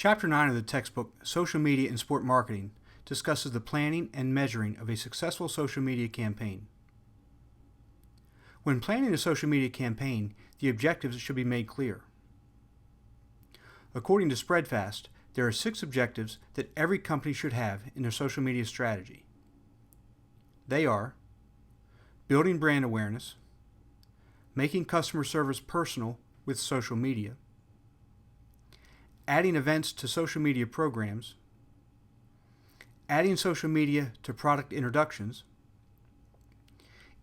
Chapter 9 of the textbook, Social Media in Sport Marketing, discusses the planning and measuring of a successful social media campaign. When planning a social media campaign, the objectives should be made clear. According to Spreadfast, there are 6 objectives that every company should have in their social media strategy. They are building brand awareness, making customer service personal with social media, adding events to social media programs, adding social media to product introductions,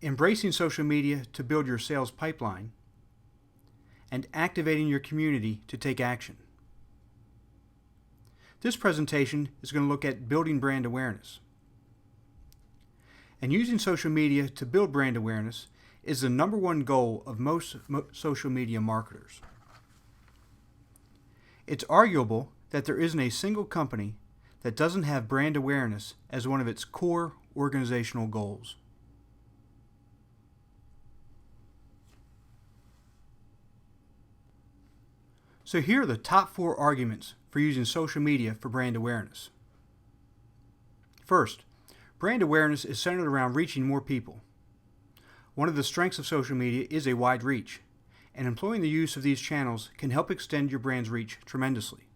embracing social media to build your sales pipeline, and activating your community to take action. This presentation is going to look at building brand awareness. And using social media to build brand awareness is the #1 goal of most social media marketers. It's arguable that there isn't a single company that doesn't have brand awareness as one of its core organizational goals. So here are the top 4 arguments for using social media for brand awareness. First, brand awareness is centered around reaching more people. One of the strengths of social media is a wide reach, and employing the use of these channels can help extend your brand's reach tremendously.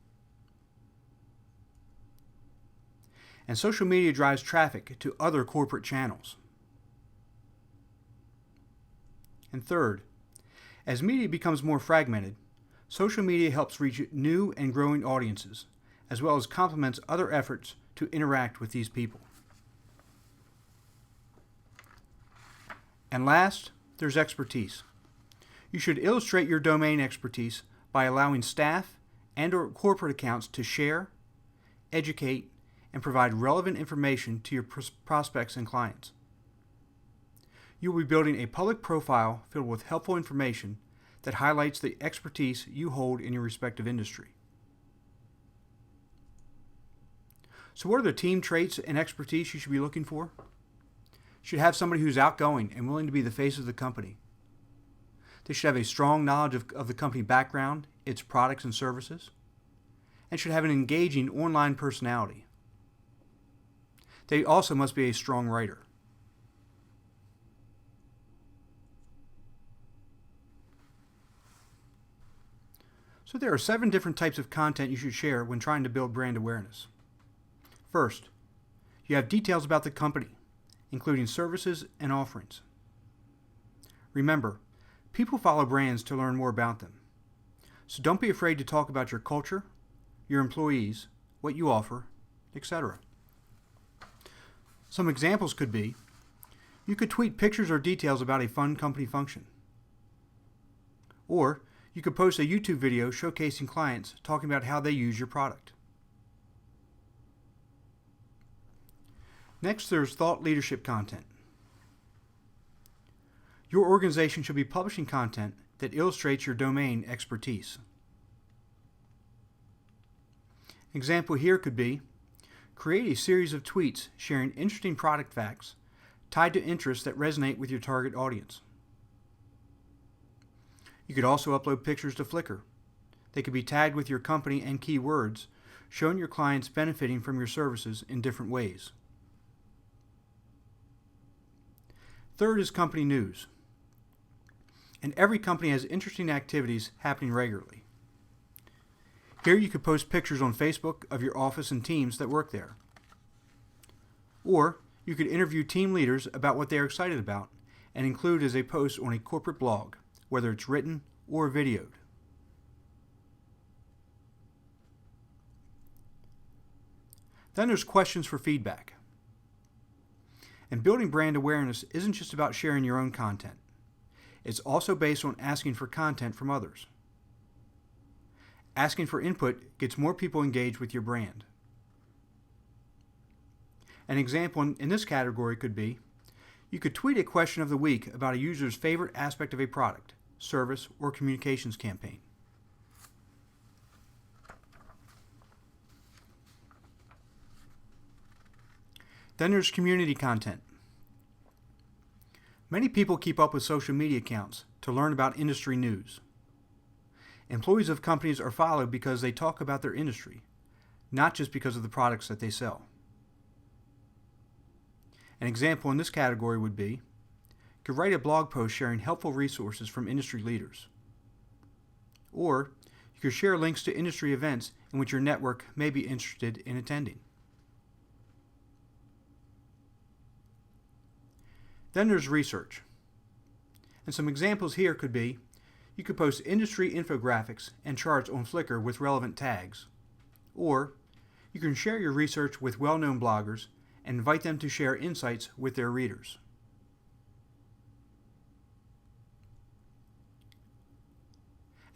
And social media drives traffic to other corporate channels. And third, as media becomes more fragmented, social media helps reach new and growing audiences, as well as complements other efforts to interact with these people. And last, there's expertise. You should illustrate your domain expertise by allowing staff and/or corporate accounts to share, educate, and provide relevant information to your prospects and clients. You will be building a public profile filled with helpful information that highlights the expertise you hold in your respective industry. So what are the team traits and expertise you should be looking for? You should have somebody who's outgoing and willing to be the face of the company. They should have a strong knowledge of the company background, its products and services, and should have an engaging online personality. They also must be a strong writer. So there are 7 different types of content you should share when trying to build brand awareness. First, you have details about the company, including services and offerings. Remember, people follow brands to learn more about them. So don't be afraid to talk about your culture, your employees, what you offer, etc. Some examples could be, you could tweet pictures or details about a fun company function. Or you could post a YouTube video showcasing clients talking about how they use your product. Next, there's thought leadership content. Your organization should be publishing content that illustrates your domain expertise. An example here could be, create a series of tweets sharing interesting product facts tied to interests that resonate with your target audience. You could also upload pictures to Flickr. They could be tagged with your company and keywords, showing your clients benefiting from your services in different ways. Third is company news. And every company has interesting activities happening regularly. Here you could post pictures on Facebook of your office and teams that work there. Or you could interview team leaders about what they are excited about and include as a post on a corporate blog, whether it's written or videoed. Then there's questions for feedback. And building brand awareness isn't just about sharing your own content. It's also based on asking for content from others. Asking for input gets more people engaged with your brand. An example in this category could be, you could tweet a question of the week about a user's favorite aspect of a product, service, or communications campaign. Then there's community content. Many people keep up with social media accounts to learn about industry news. Employees of companies are followed because they talk about their industry, not just because of the products that they sell. An example in this category would be, you could write a blog post sharing helpful resources from industry leaders. Or you could share links to industry events in which your network may be interested in attending. Then there's research. And some examples here could be, you could post industry infographics and charts on Flickr with relevant tags. Or you can share your research with well-known bloggers and invite them to share insights with their readers.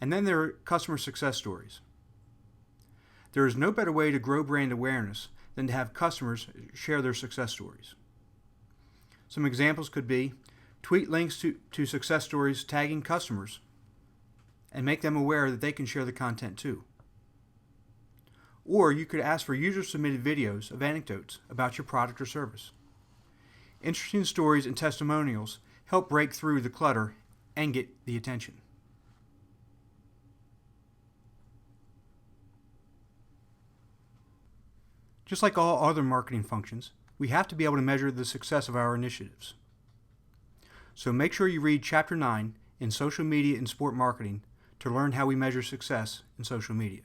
And then there are customer success stories. There is no better way to grow brand awareness than to have customers share their success stories. Some examples could be, tweet links to success stories tagging customers and make them aware that they can share the content too. Or you could ask for user-submitted videos of anecdotes about your product or service. Interesting stories and testimonials help break through the clutter and get the attention. Just like all other marketing functions, we have to be able to measure the success of our initiatives. So make sure you read Chapter 9 in Social Media and Sport Marketing to learn how we measure success in social media.